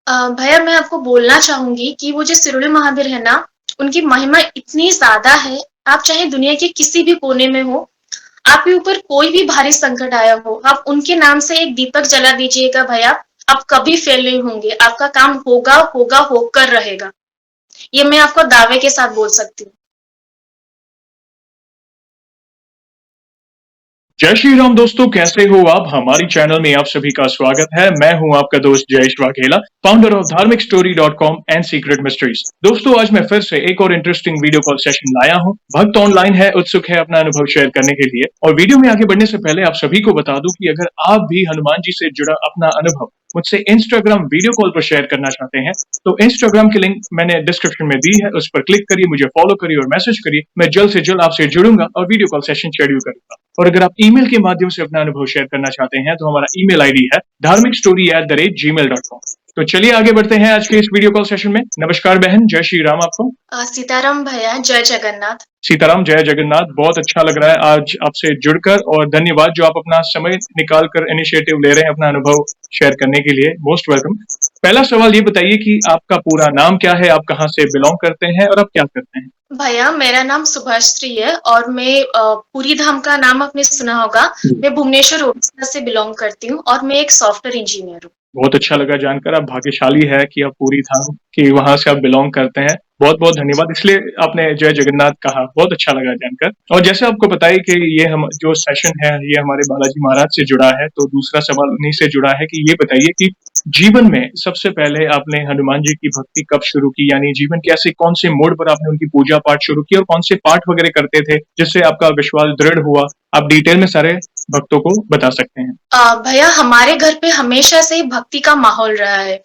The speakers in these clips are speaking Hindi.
भैया मैं आपको बोलना चाहूँगी कि वो जो शिरोडी महावीर है ना, उनकी महिमा इतनी ज़्यादा है, आप चाहे दुनिया के किसी भी कोने में हो, आपके ऊपर कोई भी भारी संकट आया हो, आप उनके नाम से एक दीपक जला दीजिएगा भैया, आप कभी फेल नहीं होंगे, आपका काम होगा, होगा, होकर रहेगा। ये मैं आपको दावे के साथ बोल सकती हूँ। जय श्री राम दोस्तों, कैसे हो आप? हमारी चैनल में आप सभी का स्वागत है। मैं हूं आपका दोस्त जयेश वाघेला, फाउंडर ऑफ धार्मिकस्टोरी.com एंड सीक्रेट मिस्ट्रीज। दोस्तों, आज मैं फिर से एक और इंटरेस्टिंग वीडियो कॉल सेशन लाया हूं। भक्त ऑनलाइन है, उत्सुक है अपना अनुभव शेयर करने के लिए। और वीडियो में आगे बढ़ने से पहले आप सभी को बता दूं कि अगर आप भी हनुमान जी से जुड़ा अपना अनुभव मुझसे इंस्टाग्राम वीडियो कॉल पर शेयर करना चाहते हैं तो इंस्टाग्राम की लिंक मैंने डिस्क्रिप्शन में दी है, उस पर क्लिक करिए, मुझे फॉलो करिए और मैसेज करिए। मैं जल्द से जल्द आपसे जुड़ूंगा और वीडियो कॉल सेशन शेड्यूल करूंगा। और अगर आप ईमेल के माध्यम से अपना अनुभव शेयर करना चाहते हैं तो हमारा ईमेल आईडी है dharmikstory@gmail.com। तो चलिए आगे बढ़ते हैं आज के इस वीडियो कॉल सेशन में। नमस्कार बहन, जय श्री राम आपको। सीताराम भैया, जय जगन्नाथ। सीताराम, जय जगन्नाथ। बहुत अच्छा लग रहा है आज आपसे जुड़कर और धन्यवाद जो आप अपना समय निकाल कर इनिशिएटिव ले रहे हैं अपना अनुभव शेयर करने के लिए। Most welcome. पहला सवाल ये बताइए कि आपका पूरा नाम क्या है, आप कहाँ से बिलोंग करते हैं और आप क्या करते हैं? भैया मेरा नाम सुभाश्री है और मैं पूरी धाम का नाम आपने सुना होगा। मैं भुवनेश्वर उड़ीसा से बिलोंग करती हूँ और मैं एक सॉफ्टवेयर इंजीनियर हूँ। बहुत अच्छा लगा जानकर। आप भाग्यशाली है कि आप पूरी धाम की वहां से आप बिलोंग करते हैं। बहुत बहुत धन्यवाद, इसलिए आपने जय जगन्नाथ कहा, बहुत अच्छा लगा जानकर। और जैसे आपको बताइए कि ये हम जो सेशन है ये हमारे बालाजी महाराज से जुड़ा है, तो दूसरा सवाल उन्हीं से जुड़ा है कि ये बताइए कि जीवन में सबसे पहले आपने हनुमान जी की भक्ति कब शुरू की, यानी जीवन के ऐसे कौन से मोड़ पर आपने उनकी पूजा पाठ शुरू की और कौन से पाठ वगैरह करते थे जिससे आपका विश्वास दृढ़ हुआ? आप डिटेल में सारे भक्तों को बता सकते हैं। भैया हमारे घर पे हमेशा से भक्ति का माहौल रहा है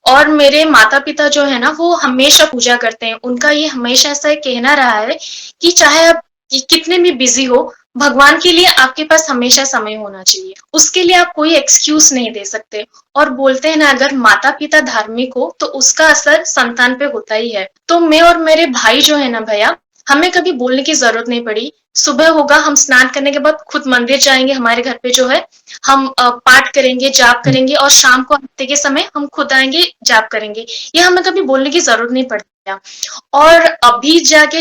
और मेरे माता पिता जो है ना वो हमेशा पूजा करते हैं। उनका ये हमेशा ऐसा कहना रहा है कि चाहे आप कितने भी बिजी हो, भगवान के लिए आपके पास हमेशा समय होना चाहिए। उसके लिए आप कोई एक्सक्यूज नहीं दे सकते। और बोलते हैं ना, अगर माता पिता धार्मिक हो तो उसका असर संतान पे होता ही है। तो मैं और मेरे भाई जो है ना भैया, हमें कभी बोलने की जरूरत नहीं पड़ी। सुबह होगा, हम स्नान करने के बाद खुद मंदिर जाएंगे। हमारे घर पे जो है हम पाठ करेंगे, जाप करेंगे और शाम को आरती के समय हम खुद आएंगे, जाप करेंगे। ये हमें कभी बोलने की जरूरत नहीं पड़ती। और अभी जाके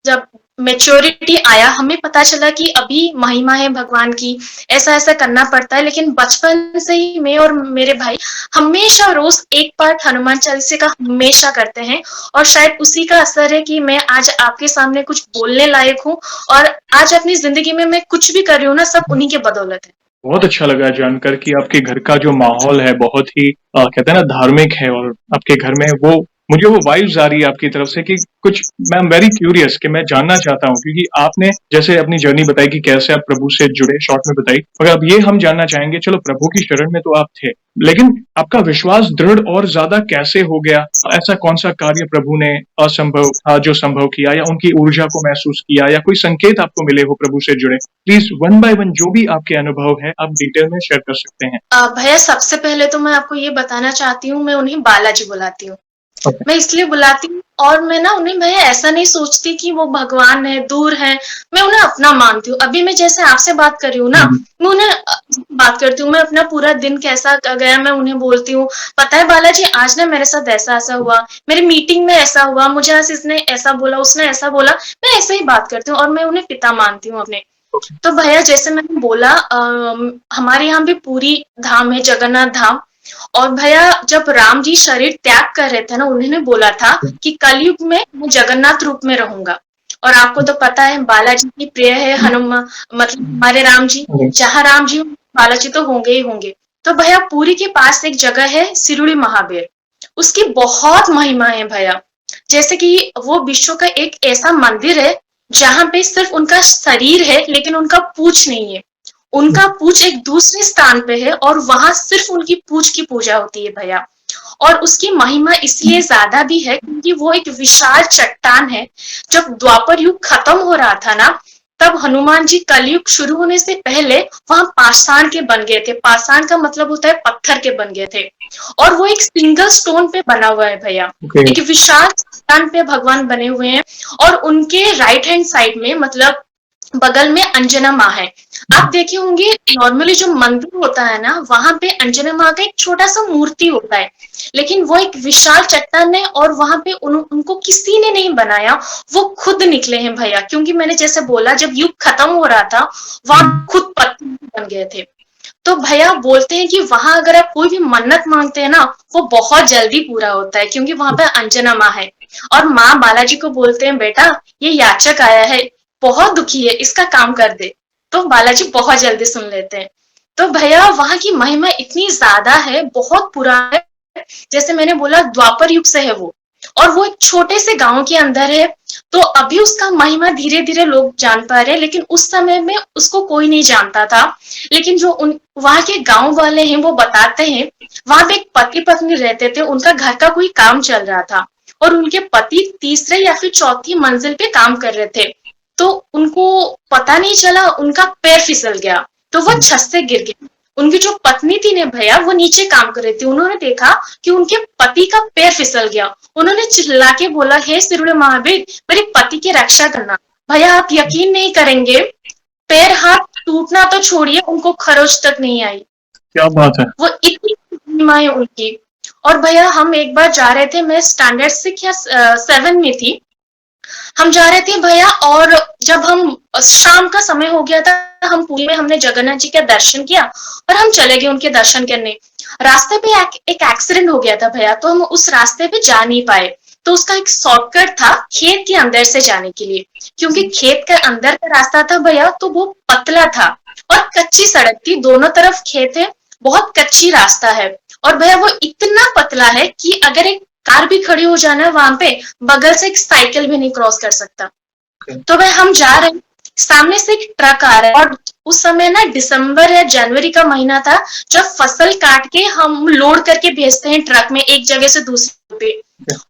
जब मेच्योरिटी आया, हमें पता चला कि अभी महिमा है भगवान की, ऐसा ऐसा करना पड़ता है। लेकिन बचपन से ही मैं और मेरे भाई हमेशा रोज एक पाठ हनुमान चालीसा का हमेशा करते हैं और शायद उसी का असर है कि मैं आज आपके सामने कुछ बोलने लायक हूँ और आज अपनी जिंदगी में मैं कुछ भी कर रही हूँ ना, सब उन्हीं के बदौलत है। बहुत अच्छा लगा जानकर कि आपके घर का जो माहौल है बहुत ही कहते हैं ना धार्मिक है और आपके घर में वो मुझे वो वाइब्स आ रही है आपकी तरफ से कि कुछ मैं वेरी क्यूरियस कि मैं जानना चाहता हूँ, क्योंकि आपने जैसे अपनी जर्नी बताई कि कैसे आप प्रभु से जुड़े, शॉर्ट में बताई, मगर अब ये हम जानना चाहेंगे। चलो, प्रभु की शरण में तो आप थे, लेकिन आपका विश्वास दृढ़ और ज्यादा कैसे हो गया? ऐसा कौन सा कार्य प्रभु ने असंभव था जो संभव किया, या उनकी ऊर्जा को महसूस किया, या कोई संकेत आपको मिले हो प्रभु से जुड़े? प्लीज वन बाय वन जो भी आपके अनुभव है आप डिटेल में शेयर कर सकते हैं। भैया सबसे पहले तो मैं आपको ये बताना चाहती हूँ, मैं उन्हें बालाजी बुलाती हूँ। मैं इसलिए बुलाती हूँ और मैं ना उन्हें भैया ऐसा नहीं सोचती कि वो भगवान है, दूर है। मैं उन्हें अपना मानती हूँ। अभी मैं जैसे आपसे बात कर रही हूँ ना, मैं उन्हें बात करती हूँ। मैं अपना पूरा दिन कैसा गया मैं उन्हें बोलती हूँ, पता है बालाजी आज ना मेरे साथ ऐसा ऐसा हुआ, मेरी मीटिंग में ऐसा हुआ, मुझे आज इसने ऐसा बोला, उसने ऐसा बोला। मैं ऐसे ही बात करती हूँ और मैं उन्हें पिता मानती हूँ अपने। तो भैया जैसे मैंने बोला, हमारे यहाँ भी पूरी धाम है, जगन्नाथ धाम। और भैया जब राम जी शरीर त्याग कर रहे थे ना, उन्होंने बोला था कि कलयुग में मैं जगन्नाथ रूप में रहूंगा। और आपको तो पता है बालाजी की प्रिय है हनुमान, मतलब हमारे राम जी। जहाँ राम जी बालाजी तो होंगे ही होंगे। तो भैया पुरी के पास एक जगह है शिरोडी महावीर, उसकी बहुत महिमा है भैया। जैसे कि वो विश्व का एक ऐसा मंदिर है जहाँ पे सिर्फ उनका शरीर है लेकिन उनका पूछ नहीं है। उनका पूछ एक दूसरे स्थान पे है और वहां सिर्फ उनकी पूछ की पूजा होती है भैया। और उसकी महिमा इसलिए ज्यादा भी है क्योंकि वो एक विशाल चट्टान है। जब द्वापर युग खत्म हो रहा था ना, तब हनुमान जी कलयुग शुरू होने से पहले वहां पाषाण के बन गए थे। पाषाण का मतलब होता है पत्थर के बन गए थे। और वो एक सिंगल स्टोन पे बना हुआ है भैया। एक विशाल चट्टान पे भगवान बने हुए हैं और उनके राइट हैंड साइड में, मतलब बगल में अंजना माँ है। आप देखे होंगे नॉर्मली जो मंदिर होता है ना, वहां पे अंजना माँ का एक छोटा सा मूर्ति होता है, लेकिन वो एक विशाल चट्टान है और वहां पे उनको किसी ने नहीं बनाया, वो खुद निकले हैं भैया। क्योंकि मैंने जैसे बोला, जब युग खत्म हो रहा था, वहां खुद पत्थर बन गए थे। तो भैया बोलते हैं कि वहां अगर आप कोई भी मन्नत मांगते हैं ना, वो बहुत जल्दी पूरा होता है, क्योंकि वहां पे अंजना माँ है। और माँ बालाजी को बोलते हैं, बेटा ये याचक आया है, बहुत दुखी है, इसका काम कर दे। तो बालाजी बहुत जल्दी सुन लेते हैं। तो भैया वहां की महिमा इतनी ज्यादा है, बहुत पुराना है। जैसे मैंने बोला, द्वापर युग से है वो, और वो एक छोटे से गांव के अंदर है। तो अभी उसका महिमा धीरे धीरे लोग जान पा रहे हैं, लेकिन उस समय में उसको कोई नहीं जानता था। लेकिन जो वहां के गांव वाले हैं वो बताते हैं, वहां पे एक पति पत्नी रहते थे, उनका घर का कोई काम चल रहा था और उनके पति तीसरे या फिर चौथी मंजिल पे काम कर रहे थे। तो उनको पता नहीं चला, उनका पैर फिसल गया, तो वो छत से गिर गए। उनकी जो पत्नी थी ने भैया, वो नीचे काम कर रही थी, उन्होंने देखा कि उनके पति का पैर फिसल गया। उन्होंने चिल्ला के बोला, हे सिरुड़ महावीर, मेरे पति की रक्षा करना। भैया आप यकीन नहीं करेंगे, पैर हाथ टूटना तो छोड़िए, उनको खरोच तक नहीं आई। क्या बात है। वो इतनी महिमा है उनकी। और भैया हम एक बार जा रहे थे, मैं स्टैंडर्ड 6 या 7 में थी। हम जा रहे थे भैया, और जब हम शाम का समय हो गया था, हम पुरी में हमने जगन्नाथ जी का दर्शन किया और हम चले गए उनके दर्शन करने। रास्ते पे एक एक्सीडेंट हो गया था भैया, तो हम उस रास्ते पे जा नहीं पाए। तो उसका एक शॉर्टकट था खेत के अंदर से जाने के लिए, क्योंकि खेत के अंदर का रास्ता था भैया, तो वो पतला था और कच्ची सड़क थी, दोनों तरफ खेत है, बहुत कच्ची रास्ता है। और भैया वो इतना पतला है कि अगर एक कार भी खड़ी हो जाना वहां पे, बगल से एक साइकिल भी नहीं क्रॉस कर सकता। तो भाई हम जा रहे हैं, सामने से एक ट्रक आ रहा है, और उस समय ना दिसंबर या जनवरी का महीना था, जब फसल काट के हम लोड करके भेजते हैं ट्रक में एक जगह से दूसरे पे।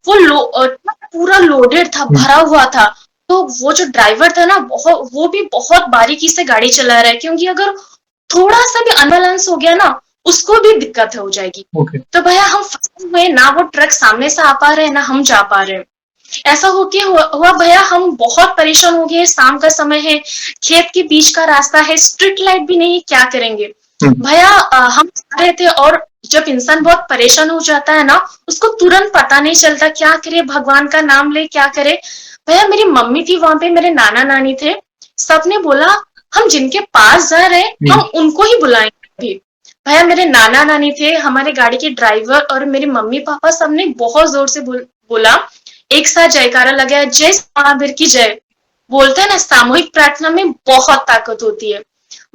वो ट्रक पूरा लोडेड था, भरा हुआ था। तो वो जो ड्राइवर था ना, वो भी बहुत बारीकी से गाड़ी चला रहा है, क्योंकि अगर थोड़ा सा भी अनबैलेंस हो गया ना, उसको भी दिक्कत हो जाएगी। तो भैया हम फंसे हुए, ना वो ट्रक सामने से आ पा रहे हैं, ना हम जा पा रहे हैं। ऐसा होके हुआ भैया, हम बहुत परेशान हो गए। शाम का समय है, खेत के बीच का रास्ता है, स्ट्रीट लाइट भी नहीं, क्या करेंगे भैया। हम जा रहे थे, और जब इंसान बहुत परेशान हो जाता है ना, उसको तुरंत पता नहीं चलता क्या करे, भगवान का नाम ले क्या करे। भैया मेरी मम्मी थी वहां पे, मेरे नाना नानी थे, सबने बोला हम जिनके पास जा रहे हैं हम उनको ही बुलाएंगे अभी। भैया मेरे नाना नानी थे, हमारे गाड़ी के ड्राइवर और मेरे मम्मी पापा, सबने बहुत जोर से बोला, एक साथ जयकारा लगाया, जय महावीर की जय। बोलते हैं ना, सामूहिक प्रार्थना में बहुत ताकत होती है।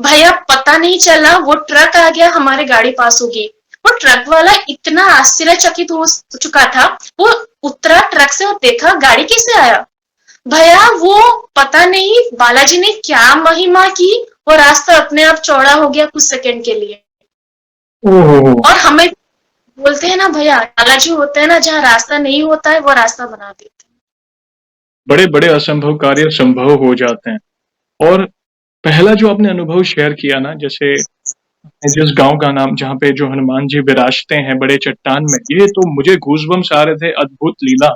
भैया पता नहीं चला, वो ट्रक आ गया, हमारे गाड़ी पास होगी। वो ट्रक वाला इतना आश्चर्यचकित हो चुका था, वो उतरा ट्रक से और देखा गाड़ी कैसे आया। भैया वो पता नहीं बालाजी ने क्या महिमा की, वो रास्ता अपने आप चौड़ा हो गया कुछ सेकंड के लिए। और हमें बोलते हैं ना भैया, बालाजी होते हैं ना, जहाँ रास्ता नहीं होता है वो रास्ता बना देते हैं। बड़े बड़े असंभव कार्य संभव हो जाते हैं। और पहला जो आपने अनुभव शेयर किया ना, जैसे जिस गांव का नाम जहाँ पे जो हनुमान जी विराजते हैं बड़े चट्टान में, ये तो मुझे गूज़बम्स आ रहे थे, अद्भुत लीला।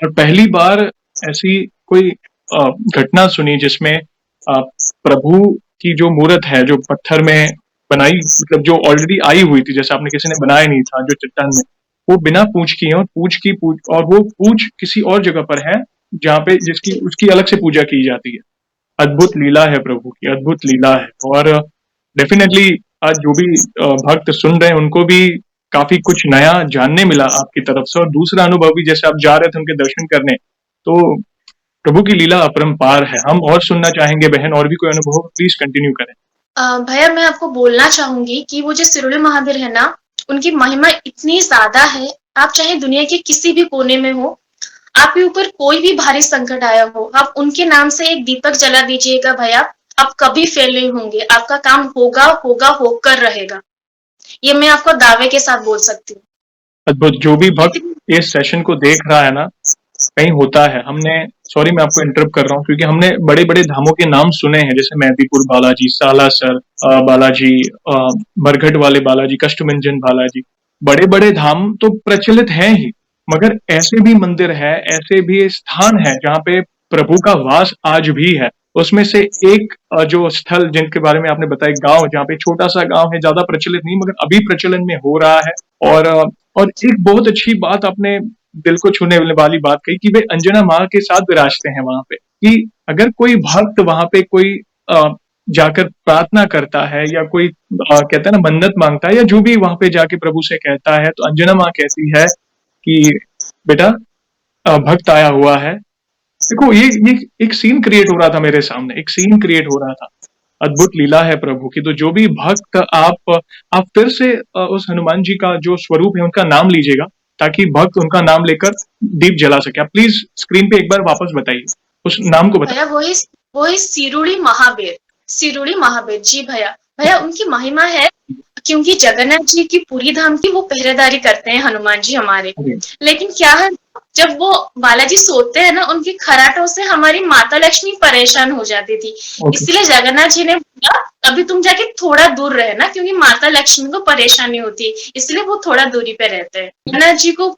और पहली बार ऐसी कोई घटना सुनी जिसमें प्रभु की जो मूर्त है, जो पत्थर में बनाई, मतलब जो ऑलरेडी आई हुई थी, जैसे आपने किसी ने बनाया नहीं था, जो चट्टान में, वो बिना पूछ किए और वो पूछ किसी और जगह पर है, जहाँ पे जिसकी उसकी अलग से पूजा की जाती है। अद्भुत लीला है प्रभु की, अद्भुत लीला है। और डेफिनेटली आज जो भी भक्त सुन रहे हैं उनको भी काफी कुछ नया जानने मिला आपकी तरफ से। और दूसरा अनुभव भी, जैसे आप जा रहे थे उनके दर्शन करने, तो प्रभु की लीला अपरंपार है। हम और सुनना चाहेंगे बहन, और भी कोई अनुभव, प्लीज कंटिन्यू करें। भैया मैं आपको बोलना चाहूंगी कि वो जो सिरुल महावीर है ना, उनकी महिमा इतनी ज्यादा है, आप चाहे दुनिया के किसी भी कोने में हो, आपके ऊपर कोई भी भारी संकट आया हो, आप उनके नाम से एक दीपक जला दीजिएगा भैया, आप कभी फेल नहीं होंगे, आपका काम होगा होगा होकर रहेगा। ये मैं आपको दावे के साथ बोल सकती हूँ। अद्भुत। जो भी भक्त इस सेशन को देख रहा है ना, कहीं होता है, हमने, सॉरी मैं आपको इंटरप्ट कर रहा हूँ, क्योंकि हमने बड़े बड़े धामों के नाम सुने हैं, जैसे मेहदीपुर बालाजी, सालासर बालाजी, मरघट वाले बालाजी, कष्टभंजन बालाजी, बड़े बड़े धाम तो प्रचलित हैं ही, मगर ऐसे भी मंदिर है, ऐसे भी स्थान है जहाँ पे प्रभु का वास आज भी है। उसमें से एक जो स्थल जिनके बारे में आपने बताया, गाँव जहाँ पे छोटा-सा गाँव है, ज़्यादा प्रचलित नहीं मगर अभी प्रचलन में हो रहा है। और एक बहुत अच्छी बात आपने दिल को छूने वाली बात कही कि वे अंजना माँ के साथ विराजते हैं वहाँ पे, कि अगर कोई भक्त वहाँ पे कोई अ, जाकर प्रार्थना करता है या कोई कहते हैं ना मन्नत माँगता है या जो भी वहाँ पे जाके प्रभु से कहता है, तो अंजना माँ कहती है कि बेटा भक्त आया हुआ है। देखो ये एक सीन क्रिएट हो रहा था मेरे सामने, एक सीन क्रिएट हो रहा था। अद्भुत लीला है प्रभु की। तो जो भी भक्त आप फिर से उस हनुमान जी का जो स्वरूप है उनका नाम लीजिएगा, ताकि भक्त उनका नाम लेकर दीप जला सके। आप प्लीज स्क्रीन पे एक बार वापस बताइए, उस नाम को बताइए। भैया वही सिरुड़ी महावीर, सिरुड़ी महावीर जी भैया। भैया उनकी महिमा है क्योंकि जगन्नाथ जी की पूरी धाम की वो पहरेदारी करते हैं हनुमान जी हमारे। लेकिन क्या है, जब वो बालाजी सोते हैं ना, उनके खराटों से हमारी माता लक्ष्मी परेशान हो जाती थी। इसलिए जगन्नाथ जी ने बोला अभी तुम जाके थोड़ा दूर रहे ना, क्योंकि माता लक्ष्मी को परेशानी होती है, इसलिए वो थोड़ा दूरी पे रहते हैं। जगन्नाथ जी को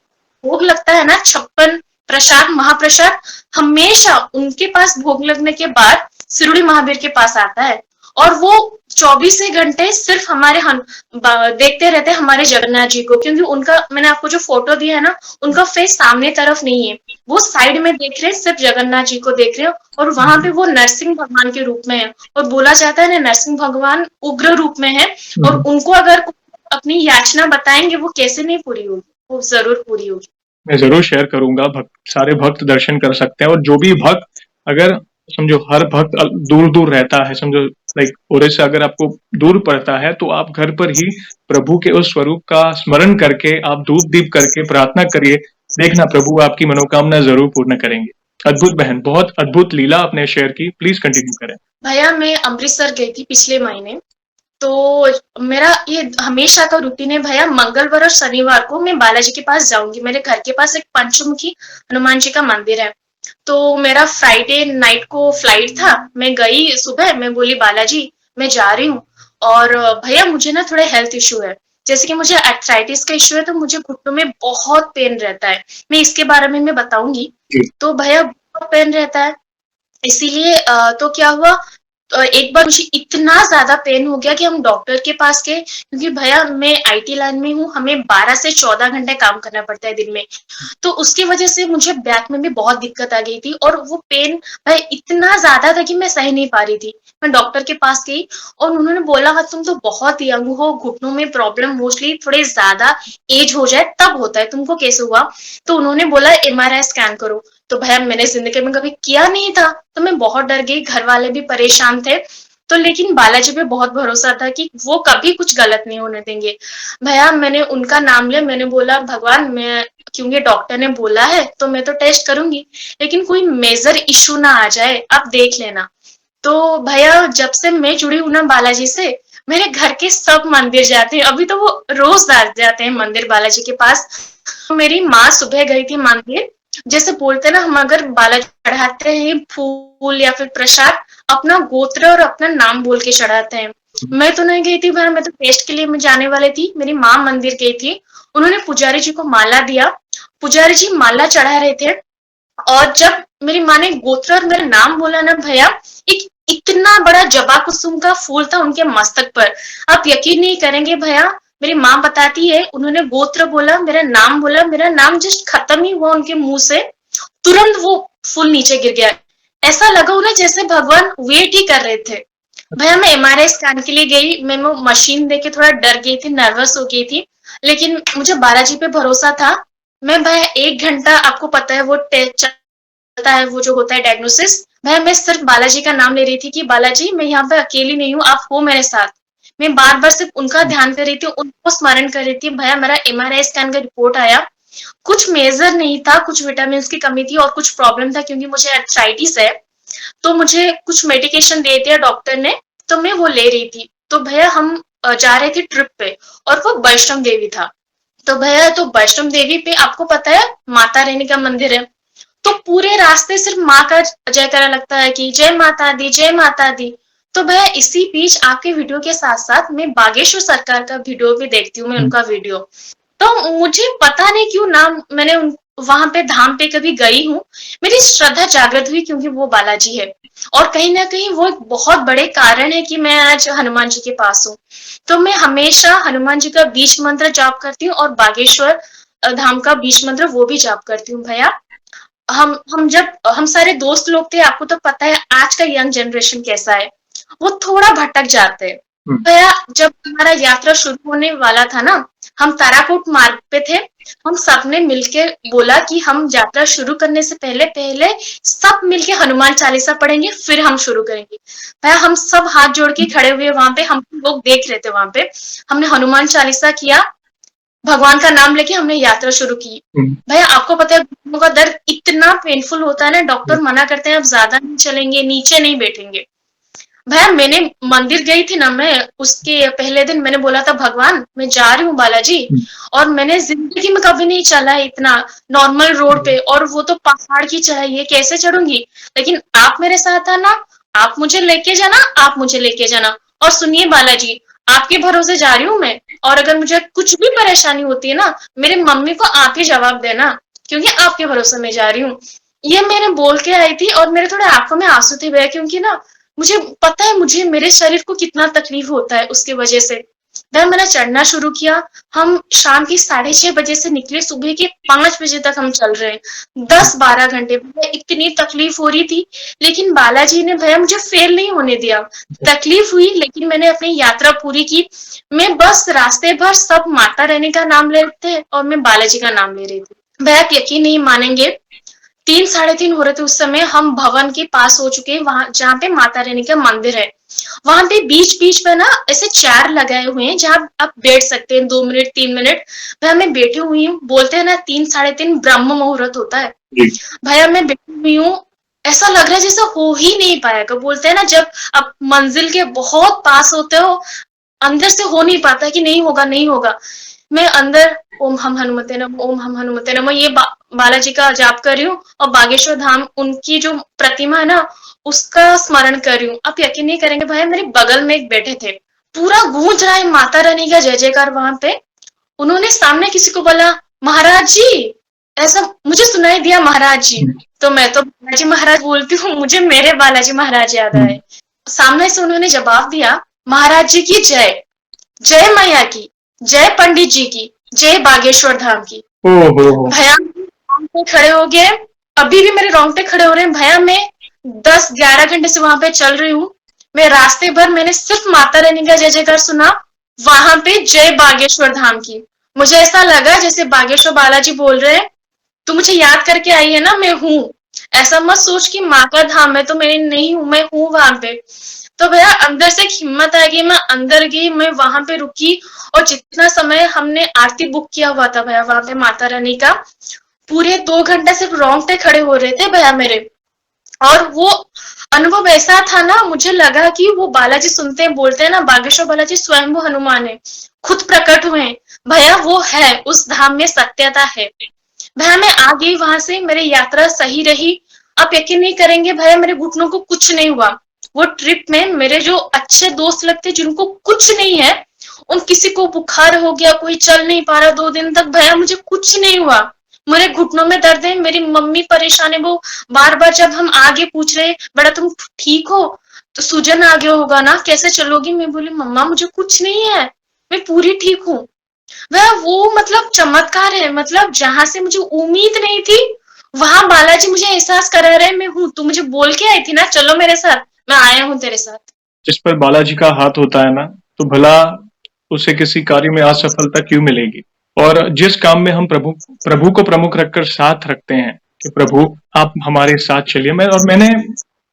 भोग लगता है ना 56 प्रसाद महाप्रसाद, हमेशा उनके पास भोग लगने के बाद सिरुड़ी महावीर के पास आता है और वो 24 घंटे सिर्फ हमारे देखते रहते हैं हमारे जगन्नाथ जी को, क्योंकि उनका मैंने आपको जो फोटो दिया है ना, उनका फेस सामने तरफ नहीं है, वो साइड में देख रहे हैं, सिर्फ जगन्नाथ जी को देख रहे हो। और वहां पे वो नरसिंह भगवान के रूप में है, और बोला जाता है ना नरसिंह भगवान उग्र रूप में है, और उनको अगर अपनी याचना बताएंगे वो कैसे नहीं पूरी होगी, वो जरूर पूरी होगी। मैं जरूर शेयर करूंगा, सारे भक्त दर्शन कर सकते हैं। और जो भी भक्त, अगर समझो हर भक्त दूर दूर रहता है, समझो लाइक ओरे से अगर आपको दूर पड़ता है, तो आप घर पर ही प्रभु के उस स्वरूप का स्मरण करके आप धूप दीप करके प्रार्थना करिए, देखना प्रभु आपकी मनोकामना जरूर पूर्ण करेंगे। अद्भुत बहन, बहुत अद्भुत लीला आपने शेयर की, प्लीज कंटिन्यू करें। भैया मैं अमृतसर गई थी पिछले महीने, तो मेरा ये हमेशा का रूटीन है भैया, मंगलवार और शनिवार को मैं बालाजी के पास जाऊंगी। मेरे घर के पास एक पंचमुखी हनुमान जी का मंदिर है, तो मेरा फ्राइडे नाइट को फ्लाइट था। मैं गई सुबह, मैं बोली बालाजी मैं जा रही हूँ, और भैया मुझे ना थोड़ा हेल्थ इश्यू है, जैसे कि मुझे आर्थराइटिस का इश्यू है, तो मुझे घुटनों में बहुत पेन रहता है। मैं इसके बारे में मैं बताऊंगी। तो भैया बहुत पेन रहता है, इसीलिए तो क्या हुआ, तो एक बार मुझे इतना ज्यादा पेन हो गया कि हम डॉक्टर के पास गए, क्योंकि भैया मैं आईटी लाइन में हूँ, हमें 12 से 14 घंटे काम करना पड़ता है दिन में, तो उसकी वजह से मुझे बैक में भी बहुत दिक्कत आ गई थी, और वो पेन भाई इतना ज्यादा था कि मैं सह नहीं पा रही थी। मैं डॉक्टर के पास गई और उन्होंने बोला हाँ तुम तो बहुत यंग हो, घुटनों में प्रॉब्लम मोस्टली थोड़े ज्यादा एज हो जाए तब होता है, तुमको कैसे हुआ? तो उन्होंने बोला एमआरआई स्कैन करो। तो भैया मैंने जिंदगी में कभी किया नहीं था, तो मैं बहुत डर गई, घर वाले भी परेशान थे। तो लेकिन बालाजी पे बहुत भरोसा था कि वो कभी कुछ गलत नहीं होने देंगे। भैया मैंने उनका नाम लिया, मैंने बोला भगवान मैं, क्योंकि डॉक्टर ने बोला है तो मैं तो टेस्ट करूंगी, लेकिन कोई मेजर इश्यू ना आ जाए, आप देख लेना। तो भैया जब से मैं जुड़ी हूं ना बालाजी से, मेरे घर के सब मंदिर जाते हैं, अभी तो वो रोज जाते हैं मंदिर बालाजी के पास। तो मेरी माँ सुबह गई थी मंदिर, जैसे बोलते ना हम अगर बालाजी चढ़ाते हैं फूल या फिर प्रसाद, अपना गोत्र और अपना नाम बोल के चढ़ाते हैं। मैं तो नहीं गई थी भैया, मैं तो टेस्ट के लिए मैं जाने वाली थी, मेरी माँ मंदिर गई थी, उन्होंने पुजारी जी को माला दिया, पुजारी जी माला चढ़ा रहे थे, और जब मेरी माँ ने गोत्र और मेरा नाम बोला ना भैया, एक इतना बड़ा जबा कुसुम का फूल था उनके मस्तक पर। आप यकीन नहीं करेंगे भैया, मेरी माँ बताती है उन्होंने गोत्र बोला, मेरा नाम बोला, मेरा नाम जस्ट खत्म ही हुआ उनके मुंह से, तुरंत वो फूल नीचे गिर गया। ऐसा लगा उन्हें जैसे भगवान वेट ही कर रहे थे। भैया मैं एमआरआई स्कैन के लिए गई, मैं वो मशीन देख के थोड़ा डर गई थी, नर्वस हो गई थी, लेकिन मुझे बालाजी पे भरोसा था। मैं भैया 1 घंटा, आपको पता है वो चलता है, वो जो होता है डायग्नोसिस, मैं सिर्फ बालाजी का नाम ले रही थी कि बालाजी मैं यहाँ पे अकेली नहीं हूँ, आप हो मेरे साथ। मैं बार बार सिर्फ उनका ध्यान कर रही थी, उनको स्मरण कर रही थी। भैया मेरा एमआरआई स्कैन का रिपोर्ट आया, कुछ मेजर नहीं था, कुछ विटामिन की कमी थी और कुछ प्रॉब्लम था, क्योंकि मुझे आर्थराइटिस है, तो मुझे कुछ मेडिकेशन दे दिया डॉक्टर ने, तो मैं वो ले रही थी। तो भैया हम जा रहे थे ट्रिप पे, और वो वैष्णव देवी था। तो भैया तो वैष्णव देवी पे आपको पता है माता रानी का मंदिर है, तो पूरे रास्ते सिर्फ माँ का जयकारा लगता है कि जय माता दी, जय माता दी। तो भैया इसी बीच आपके वीडियो के साथ साथ मैं बागेश्वर सरकार का वीडियो भी देखती हूँ, मैं उनका वीडियो, तो मुझे पता नहीं क्यों ना, मैंने वहां पे धाम पे कभी गई हूँ, मेरी श्रद्धा जागृत हुई, क्योंकि वो बालाजी है। और कहीं न कहीं वो एक बहुत बड़े कारण है कि मैं आज हनुमान जी के पास हूँ। तो मैं हमेशा हनुमान जी का बीज मंत्र जाप करती हूँ और बागेश्वर धाम का बीज मंत्र वो भी जाप करती हूँ भैया। हम सारे दोस्त लोग थे, आपको तो पता है आज का यंग जनरेशन कैसा है, वो थोड़ा भटक जाते हैं। भैया जब हमारा यात्रा शुरू होने वाला था ना, हम ताराकोट मार्ग पे थे, हम सबने मिलके बोला कि हम यात्रा शुरू करने से पहले पहले सब मिलके हनुमान चालीसा पढ़ेंगे, फिर हम शुरू करेंगे। भैया हम सब हाथ जोड़ के खड़े हुए वहां पे, हम लोग देख रहे थे वहां पे, हमने हनुमान चालीसा किया, भगवान का नाम लेके हमने यात्रा शुरू की। भैया आपको पता है घुटनों का दर्द इतना पेनफुल होता है ना, डॉक्टर मना करते हैं अब ज्यादा नहीं चलेंगे, नीचे नहीं बैठेंगे। भैया मैंने मंदिर गई थी ना, मैं उसके पहले दिन मैंने बोला था भगवान मैं जा रही हूँ बालाजी, और मैंने जिंदगी में कभी नहीं चला है इतना नॉर्मल रोड पे, और वो तो पहाड़ की चढ़ाई है, कैसे चढ़ूंगी, लेकिन आप मेरे साथ आना, आप मुझे लेके जाना, आप मुझे लेके जाना। और सुनिए बालाजी, आपके भरोसे जा रही हूँ मैं, और अगर मुझे कुछ भी परेशानी होती है ना, मेरे मम्मी को आप ही जवाब देना, क्योंकि आपके भरोसे में जा रही हूँ। ये मैंने बोल के आई थी, और मेरे थोड़े आंखों में आंसू थे भैया, क्योंकि ना मुझे पता है मुझे मेरे शरीर को कितना तकलीफ होता है उसके वजह से। वह मैंने चढ़ना शुरू किया, हम शाम की 6:30 बजे से निकले, सुबह के 5 बजे तक हम चल रहे हैं, 10-12 घंटे। भैया इतनी तकलीफ हो रही थी, लेकिन बालाजी ने भैया मुझे फेल नहीं होने दिया। तकलीफ हुई लेकिन मैंने अपनी यात्रा पूरी की। मैं बस रास्ते भर सब माता रानी का नाम ले रहे थे और मैं बालाजी का नाम ले रही थी। भैया आप यकीन नहीं मानेंगे, 3-3:30 हो रहे थे उस समय, हम भवन के पास हो चुके हैं, वहां जहाँ पे माता रानी का मंदिर है। वहां पे बीच बीच में ना ऐसे चेयर लगाए हुए हैं जहाँ आप बैठ सकते हैं 2 मिनट 3 मिनट। भैया मैं बैठी हुई हूँ, बोलते हैं ना 3-3:30 ब्रह्म मुहूर्त होता है। भैया मैं बैठी हुई हूँ, ऐसा लग रहा है जैसे हो ही नहीं पाएगा। बोलते हैं ना जब आप मंजिल के बहुत पास होते हो, अंदर से हो नहीं पाता कि नहीं होगा नहीं होगा। मैं अंदर ओम हम हनुमते नमः, ओम हम हनुमते नमः, ये बालाजी का जाप कर रही हूँ, और बागेश्वर धाम उनकी जो प्रतिमा है ना उसका स्मरण कर रही हूँ। आप यकीन नहीं करेंगे भाई, मेरे बगल में एक बैठे थे, पूरा गूंज रहा है माता रानी का जय जयकार वहां पे। उन्होंने सामने किसी को बोला महाराज जी, ऐसा मुझे सुनाई दिया महाराज जी, तो मैं तो बालाजी महाराज बोलती हूँ, मुझे मेरे बालाजी महाराज याद आए। सामने से उन्होंने जवाब दिया महाराज जी की जय, जय मैया की, जय पंडित जी की, जय बागेश्वर धाम की। भैया रोंगटे खड़े हो गए, अभी भी मेरे रोंगटे खड़े हो रहे हैं भैया। मैं 10-11 घंटे से वहां पे चल रही हूँ, मैं रास्ते भर मैंने सिर्फ माता रानी का जय जयकार सुना, वहां पे जय बागेश्वर धाम की। मुझे ऐसा लगा जैसे बागेश्वर बालाजी बोल रहे हैं तू मुझे याद करके आई है ना, मैं हूँ। ऐसा मत सोच कि माँ का धाम है तो मैं नहीं हूँ, मैं हूँ वहां पे। तो भैया अंदर से एक हिम्मत आ गई, मैं अंदर गई, मैं वहां पे रुकी, और जितना समय हमने आरती बुक किया हुआ था भैया वहां पे माता रानी का, पूरे 2 घंटे सिर्फ रोंगटे खड़े हो रहे थे भैया मेरे। और वो अनुभव ऐसा था ना, मुझे लगा कि वो बालाजी सुनते हैं, बोलते हैं ना बागेश्वर बालाजी स्वयं वो हनुमान है, खुद प्रकट हुए हैं भैया, वो है, उस धाम में सत्यता है। भैया मैं आ गई वहां से, मेरी यात्रा सही रही। आप यकीन नहीं करेंगे भैया, मेरे घुटनों को कुछ नहीं हुआ। वो ट्रिप में मेरे जो अच्छे दोस्त लगते जिनको कुछ नहीं है, उन किसी को बुखार हो गया, कोई चल नहीं पा रहा 2 दिन तक, भैया मुझे कुछ नहीं हुआ। मेरे घुटनों में दर्द है, मेरी मम्मी परेशान है, वो बार बार जब हम आगे पूछ रहे बड़ा तुम ठीक हो, तो सूजन आ गया होगा ना, कैसे चलोगी, मैं बोली मम्मा मुझे कुछ नहीं है, मैं पूरी ठीक हूँ। वह वो मतलब चमत्कार है, मतलब जहां से मुझे उम्मीद नहीं थी, वहां बालाजी मुझे एहसास करा रहे मैं हूँ, तू मुझे बोल के आई थी ना चलो मेरे साथ, मैं आया हूँ तेरे साथ। जिस पर बालाजी का हाथ होता है ना, तो भला उसे किसी कार्य में असफलता क्यों मिलेगी। और जिस काम में हम प्रभु प्रभु को प्रमुख रखकर साथ रखते हैं कि प्रभु आप हमारे साथ चलिए, मैंने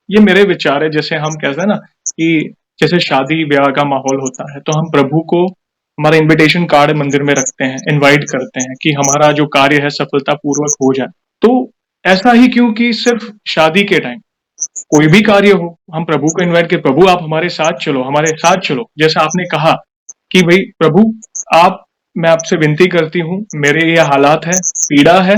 ये मेरे विचार है, जैसे हम कहते हैं ना कि जैसे शादी ब्याह का माहौल होता है तो हम प्रभु को हमारा इनविटेशन कार्ड मंदिर में रखते हैं, इनवाइट करते हैं कि हमारा जो कार्य है सफलता पूर्वक हो जाए। तो ऐसा ही क्यों कि सिर्फ शादी के टाइम, कोई भी कार्य हो हम प्रभु को इनवाइट कर, प्रभु आप हमारे साथ चलो, हमारे साथ चलो। जैसा आपने कहा कि भाई प्रभु आप, मैं आपसे विनती करती हूँ, मेरे ये हालात है, पीड़ा है,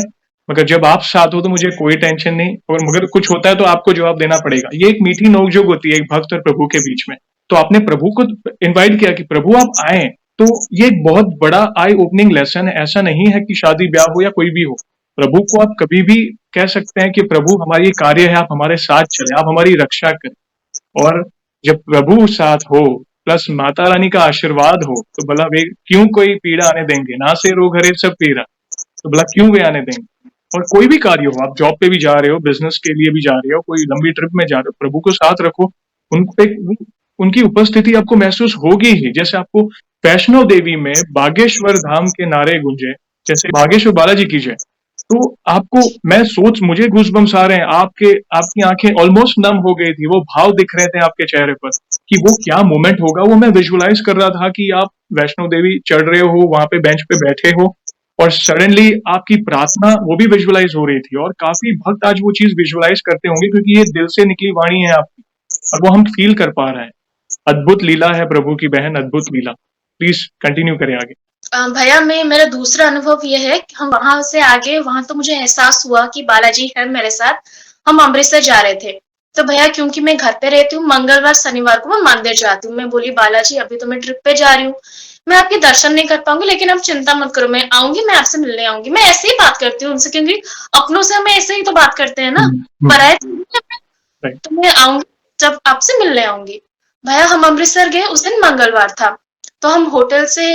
मगर जब आप साथ हो तो मुझे कोई टेंशन नहीं, और मगर कुछ होता है तो आपको जवाब देना पड़ेगा। ये एक मीठी नोकझोंक होती है एक भक्त और प्रभु के बीच में। तो आपने प्रभु को इनवाइट किया कि प्रभु आप आए, तो ये एक बहुत बड़ा आई ओपनिंग लेसन है। ऐसा नहीं है कि शादी ब्याह हो या कोई भी हो, प्रभु को आप कभी भी कह सकते हैं कि प्रभु हमारी कार्य है, आप हमारे साथ चले, आप हमारी रक्षा करें। और जब प्रभु साथ हो प्लस माता रानी का आशीर्वाद हो तो भला वे क्यों कोई पीड़ा आने देंगे? ना से रोग हरे सब पीड़ा, तो भला क्यों वे आने देंगे? और कोई भी कार्य हो, आप जॉब पे भी जा रहे हो, बिजनेस के लिए भी जा रहे हो, कोई लंबी ट्रिप में जा रहे हो, प्रभु को साथ रखो। उन पे उनकी उपस्थिति आपको महसूस होगी ही। जैसे आपको वैष्णो देवी में बागेश्वर धाम के नारे गूंजे, जैसे बागेश्वर बालाजी की जय, तो आपको मुझे गूज़बम्प्स आ रहे हैं। आपकी आंखें ऑलमोस्ट नम हो गई थी, वो भाव दिख रहे थे आपके चेहरे पर कि वो क्या मोमेंट होगा। वो मैं विजुअलाइज कर रहा था कि आप वैष्णो देवी चढ़ रहे हो, वहां पे बेंच पे बैठे हो और सडनली आपकी प्रार्थना वो भी विजुअलाइज हो रही थी। और काफी भक्त आज वो चीज विजुअलाइज करते होंगे क्योंकि ये दिल से निकली वाणी है आपकी और वो हम फील कर पा रहे हैं। अद्भुत लीला है प्रभु की बहन, अद्भुत लीला। प्लीज कंटिन्यू करें आगे। भैया मेरा दूसरा अनुभव ये है कि हम वहां से आगे, वहां तो मुझे एहसास हुआ कि बालाजी है मेरे साथ। हम अमृतसर जा रहे थे, तो भैया क्योंकि मैं घर पे रहती हूँ, मंगलवार शनिवार को मैं मंदिर जाती हूँ। मैं बोली बालाजी अभी तो मैं ट्रिप पे जा रही हूँ, मैं आपके दर्शन नहीं कर पाऊंगी, लेकिन आप चिंता मत करो, मैं आऊंगी, मैं आपसे मिलने आऊंगी। मैं ऐसे ही बात करती हूँ उनसे, क्योंकि अपनों से हम ऐसे ही तो बात करते हैं ना, पराए राइट। तो मैं आऊंगी, जब आपसे मिलने आऊंगी। भैया हम अमृतसर गए, उस दिन मंगलवार था, तो हम होटल से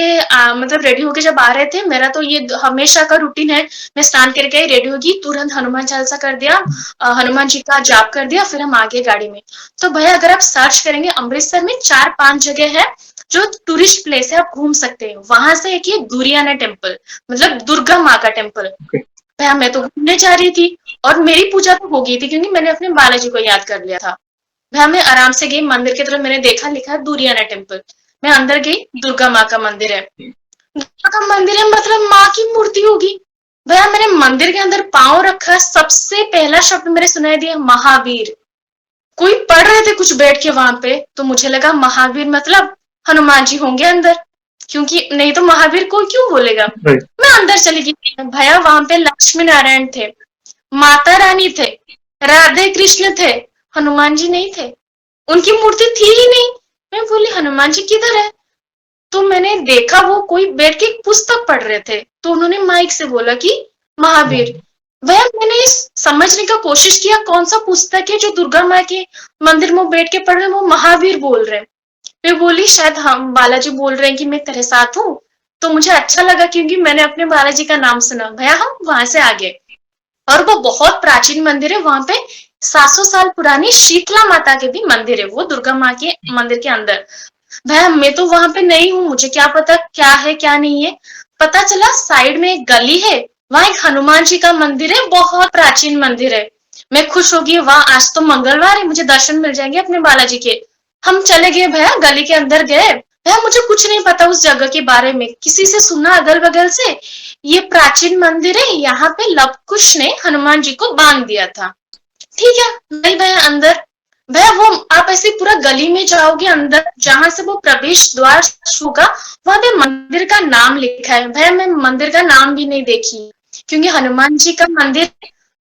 मतलब रेडी होके जब आ रहे थे, मेरा तो ये हमेशा का रूटीन है, मैं स्नान करके ही रेडी होगी, तुरंत हनुमान चालीसा कर दिया, हनुमान जी का जाप कर दिया, फिर हम आगे गाड़ी में। तो भैया अगर आप सर्च करेंगे, अमृतसर में 4-5 जगह है जो टूरिस्ट प्लेस है, आप घूम सकते हैं। वहां से एक ये दुरियाना टेम्पल, मतलब दुर्गा माँ का टेम्पल। भैया मैं तो घूमने जा रही थी और मेरी पूजा तो हो गई थी, क्योंकि मैंने अपने बालाजी को याद कर लिया था। भैया मैं आराम से गई मंदिर की तरफ, मैंने देखा लिखा है दुरियाना टेम्पल। मैं अंदर गई, दुर्गा माँ का मंदिर है। दुर्गा का मंदिर है मतलब माँ की मूर्ति होगी। भैया मैंने मंदिर के अंदर पांव रखा, सबसे पहला शब्द मेरे सुनाई दिया महावीर। कोई पढ़ रहे थे कुछ बैठ के वहां पे, तो मुझे लगा महावीर मतलब हनुमान जी होंगे अंदर, क्योंकि नहीं तो महावीर कोई क्यों बोलेगा। मैं अंदर चली गई। भैया वहां पे लक्ष्मी नारायण थे, माता रानी थे, राधे कृष्ण थे, हनुमान जी नहीं थे, उनकी मूर्ति थी ही नहीं। मैं बोली हनुमान जी किधर है? तो मैंने देखा वो कोई बैठ के एक पुस्तक पढ़ रहे थे, तो उन्होंने माइक से बोला कि महावीर। भैया मैंने समझने का कोशिश किया कौन सा पुस्तक है जो दुर्गा माँ के मंदिर में बैठ के पढ़ रहे हैं, वो महावीर बोल रहे हैं। मैं बोली शायद हम बालाजी बोल रहे हैं कि मैं तेरे साथ हूँ। तो मुझे अच्छा लगा क्योंकि मैंने अपने बालाजी का नाम सुना। भैया हम वहां से आ गए और वो बहुत प्राचीन मंदिर है, वहां पे 700 साल पुरानी शीतला माता के भी मंदिर है, वो दुर्गा माँ के मंदिर के अंदर। भैया मैं तो वहां पे नहीं हूँ, मुझे क्या पता क्या है क्या नहीं है। पता चला साइड में एक गली है, वहां एक हनुमान जी का मंदिर है, बहुत प्राचीन मंदिर है। मैं खुश हो गई, वहां आज तो मंगलवार है, मुझे दर्शन मिल जाएंगे अपने बालाजी के। हम चले गए भैया, गली के अंदर गए। भैया मुझे कुछ नहीं पता उस जगह के बारे में, किसी से सुना अगल बगल से, ये प्राचीन मंदिर है, यहाँ पे लव कुश ने हनुमान जी को बांध दिया था। ठीक है नहीं भैया अंदर। भैया वो आप ऐसे पूरा गली में जाओगे अंदर, जहां से वो प्रवेश द्वार होगा, वहां पे मंदिर का नाम लिखा है। भैया मैं मंदिर का नाम भी नहीं देखी, क्योंकि हनुमान जी का मंदिर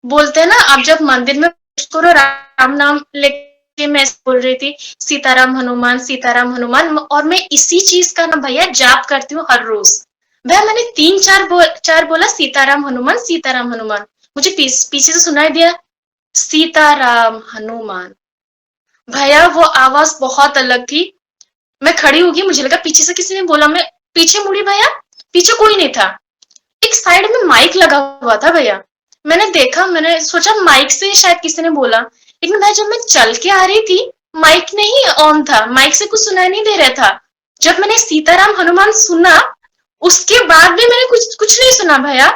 बोलते हैं ना, आप जब मंदिर में करो राम नाम लेके, मैं बोल रही थी सीताराम हनुमान, और मैं इसी चीज का ना भैया जाप करती हूँ हर रोज। भैया मैंने 3-4 बोला सीताराम हनुमान, मुझे पीछे से सुनाई दिया सीताराम हनुमान। भैया वो आवाज बहुत अलग थी। मैं खड़ी हो गई, मुझे लगा पीछे से किसी ने बोला, मैं पीछे मुड़ी भैया, पीछे कोई नहीं था। एक साइड में माइक लगा हुआ था भैया, मैंने देखा, मैंने सोचा माइक से शायद किसी ने बोला, लेकिन भाई जब मैं चल के आ रही थी माइक नहीं ऑन था, माइक से कुछ सुनाई नहीं दे रहा था। जब मैंने सीताराम हनुमान सुना, उसके बाद भी मैंने कुछ नहीं सुना भैया।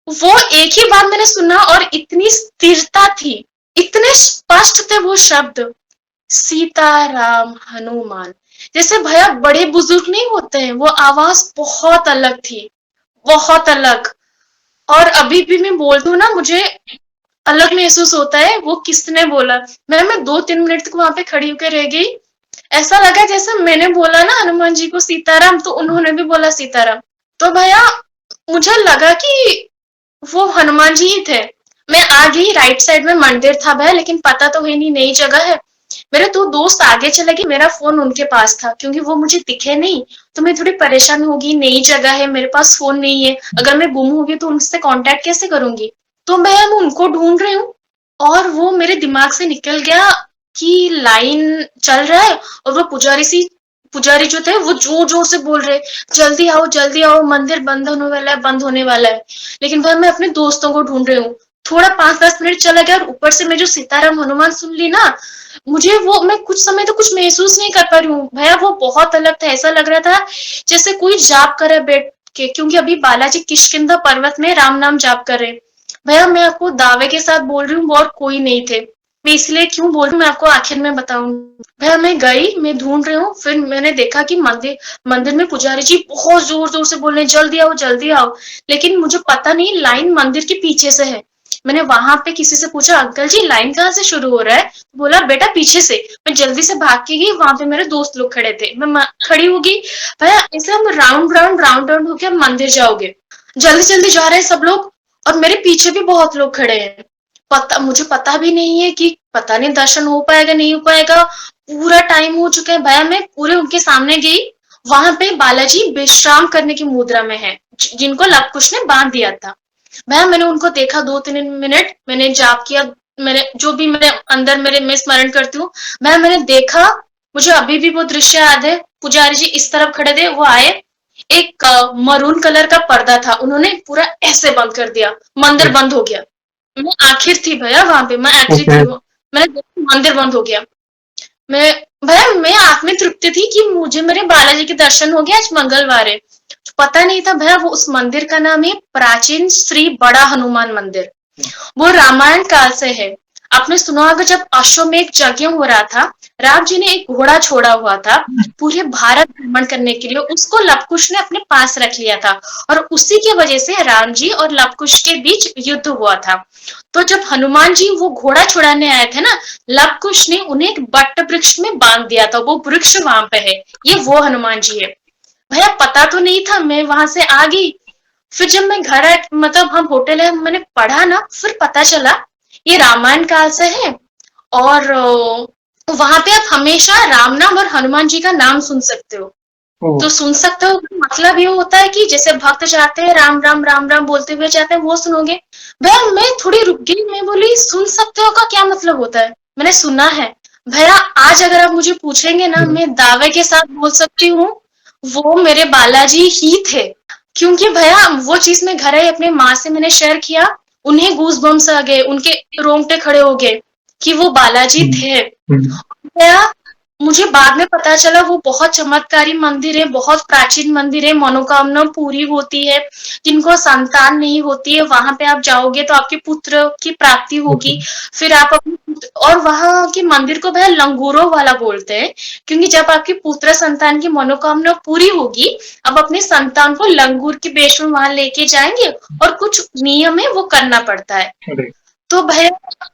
वो एक ही बार मैंने सुना और इतनी स्थिरता थी, इतने स्पष्ट थे वो शब्द, सीताराम हनुमान। जैसे भैया बड़े बुजुर्ग नहीं होते हैं, वो आवाज बहुत अलग थी, बहुत अलग। और अभी भी मैं बोलती हूँ ना, मुझे अलग महसूस होता है वो किसने बोला। मैं 2-3 मिनट तक वहां पे खड़ी होकर रह गई। ऐसा लगा जैसे मैंने बोला ना हनुमान जी को सीताराम, तो उन्होंने भी बोला सीताराम। तो भैया मुझे लगा कि वो हनुमान जी ही थे। मैं आ गई, राइट साइड में मंदिर था भैया, लेकिन पता तो है नहीं, नई जगह है। मेरे 2 दोस्त आगे चले गए, मेरा फोन उनके पास था, क्योंकि वो मुझे दिखे नहीं तो मैं थोड़ी परेशान होगी, नई जगह है, मेरे पास फोन नहीं है, अगर मैं गुम होगी तो उनसे कांटेक्ट कैसे करूंगी। तो मैं उनको ढूंढ रही हूँ और वो मेरे दिमाग से निकल गया कि लाइन चल रहा है और वो पुजारी जो थे वो जोर जोर से बोल रहे, जल्दी आओ, मंदिर बंद होने वाला है, बंद होने वाला है। लेकिन भाई मैं अपने दोस्तों को ढूंढ रही हूँ। थोड़ा 5-10 मिनट चला गया और ऊपर से मैं जो सीताराम हनुमान सुन ली ना, मुझे वो मैं कुछ समय तो कुछ महसूस नहीं कर पा रही हूँ भैया। वो बहुत अलग था, ऐसा लग रहा था जैसे कोई जाप कर रहा है बैठ के, क्योंकि अभी बालाजी किष्किंधा पर्वत में राम नाम जाप कर रहे हैं। भैया मैं आपको दावे के साथ बोल रही हूँ और कोई नहीं थे। मैं इसलिए क्यों बोल रही हूँ मैं आपको आखिर में बताऊंगी। भैया मैं गई, मैं ढूंढ रही हूँ, फिर मैंने देखा कि मंदिर मंदिर में पुजारी जी बहुत जोर जोर से बोल रहे हैं, जल्दी आओ। लेकिन मुझे पता नहीं लाइन मंदिर के पीछे से है। मैंने वहां पे किसी से पूछा, अंकल जी लाइन कहाँ से शुरू हो रहा है? बोला बेटा पीछे से। मैं जल्दी से भाग के गई, वहां पे मेरे दोस्त लोग खड़े थे, मैं खड़ी होगी। भैया ऐसे हम राउंड राउंड होके हम मंदिर जाओगे, जल्दी जल्दी जा रहे हैं सब लोग और मेरे पीछे भी बहुत लोग खड़े हैं। मुझे पता भी नहीं है कि पता नहीं दर्शन हो पाएगा नहीं हो पाएगा। पूरा टाइम हो चुका है भैया। मैं पूरे उनके सामने गई, वहां पे बालाजी विश्राम करने की मुद्रा में है, जिनको लव कुश ने बांध दिया था। भैया मैंने उनको देखा 2-3 मिनट, मैंने जाप किया, मैंने जो भी मेरे अंदर मेरे मैं स्मरण करती हूँ। भैया मैंने देखा, मुझे अभी भी वो दृश्य याद है। पुजारी जी इस तरफ खड़े थे, वो आए, एक मरून कलर का पर्दा था, उन्होंने पूरा ऐसे बंद कर दिया, मंदिर बंद हो गया। मैं आखिर थी भैया वहां पे, मैं आखिरी थी। मैंने देखा मंदिर बंद हो गया। मैं भैया मैं आत्म तृप्ति थी कि मुझे मेरे बालाजी के दर्शन हो गए, आज मंगलवार है। पता नहीं था भैया वो उस मंदिर का नाम है प्राचीन श्री बड़ा हनुमान मंदिर। वो रामायण काल से है। आपने सुना होगा जब अश्वमेध यज्ञ हो रहा था, राम जी ने एक घोड़ा छोड़ा हुआ था पूरे भारत भ्रमण करने के लिए, उसको लवकुश ने अपने पास रख लिया था और उसी की वजह से राम जी और लवकुश के बीच युद्ध हुआ था। तो जब हनुमान जी वो घोड़ा छुड़ाने आए थे ना, लवकुश ने उन्हें एक बट वृक्ष में बांध दिया था, वो वृक्ष वहां पे है, ये वो हनुमान जी है। भैया पता तो नहीं था, मैं वहां से आ गई। फिर जब मैं घर आए, मतलब हम होटल है, मैंने पढ़ा ना, फिर पता चला ये रामायण काल से है। और वहां पे आप हमेशा राम नाम और हनुमान जी का नाम सुन सकते हो। तो सुन सकते हो मतलब ये होता है कि जैसे भक्त जाते हैं राम राम बोलते हुए जाते हैं, वो सुनोगे। भैया मैं थोड़ी रुक गई, मैं बोली सुन सकते हो का क्या मतलब होता है? मैंने सुना है। भैया आज अगर आप मुझे पूछेंगे ना, मैं दावे के साथ बोल सकती हूँ वो मेरे बालाजी ही थे। क्योंकि भैया वो चीज मैं घर आई अपने माँ से मैंने शेयर किया, उन्हें गूज बम्स आ गए, उनके रोंगटे खड़े हो गए कि वो बालाजी थे। भैया मुझे बाद में पता चला वो बहुत चमत्कारी मंदिर है, बहुत प्राचीन मंदिर है, मनोकामना पूरी होती है। जिनको संतान नहीं होती है वहां पे आप जाओगे तो आपके पुत्र की प्राप्ति होगी। फिर आप और वहां के मंदिर को भैया लंगूरों वाला बोलते हैं, क्योंकि जब आपकी पुत्र संतान की मनोकामना पूरी होगी, अब अपने संतान को लंगूर के वेश में वहां लेके जाएंगे और कुछ नियम है वो करना पड़ता है। तो भैया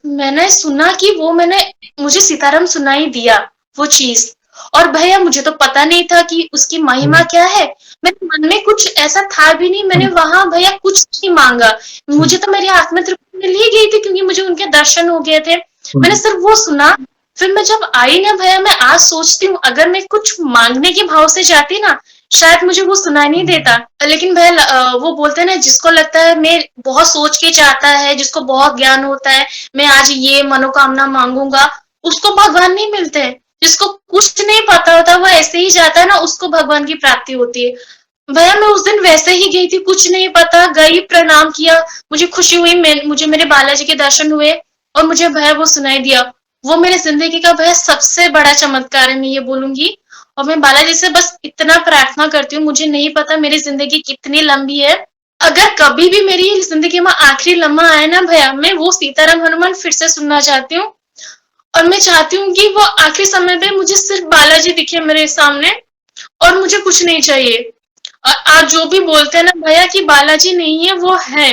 मैंने सुना कि वो मुझे सीताराम सुनाई दिया वो चीज। और भैया मुझे तो पता नहीं था कि उसकी महिमा क्या है, मेरे मन में कुछ ऐसा था भी नहीं। मैंने वहां भैया कुछ नहीं मांगा, मुझे तो मेरी आत्मा तृप्ति मिल ही गई थी क्योंकि मुझे उनके दर्शन हो गए थे। मैंने सिर्फ वो सुना। फिर मैं जब आई ना भैया, मैं आज सोचती हूँ अगर मैं कुछ मांगने के भाव से जाती ना, शायद मुझे वो सुनाई नहीं देता। लेकिन भैया वो बोलते हैं ना, जिसको लगता है मैं बहुत सोच के चाहता है, जिसको बहुत ज्ञान होता है, मैं आज ये मनोकामना मांगूंगा, उसको भगवान नहीं मिलते हैं। जिसको कुछ नहीं पता होता वो ऐसे ही जाता है ना, उसको भगवान की प्राप्ति होती है। भैया मैं उस दिन वैसे ही गई थी, कुछ नहीं पता, गई, प्रणाम किया, मुझे खुशी हुई, मुझे मेरे बालाजी के दर्शन हुए और मुझे भैया वो सुनाई दिया। वो मेरे जिंदगी का भैया सबसे बड़ा चमत्कार है, मैं ये बोलूंगी। और मैं बालाजी से बस इतना प्रार्थना करती हूँ, मुझे नहीं पता मेरी जिंदगी कितनी लंबी है, अगर कभी भी मेरी जिंदगी में आखिरी लम्हा आए ना भैया, मैं वो सीताराम हनुमान फिर से सुनना चाहती हूँ। और मैं चाहती हूँ कि वो आखिरी समय पे मुझे सिर्फ बालाजी दिखे मेरे सामने और मुझे कुछ नहीं चाहिए। आप जो भी बोलते हैं ना भैया कि बालाजी नहीं है, वो है।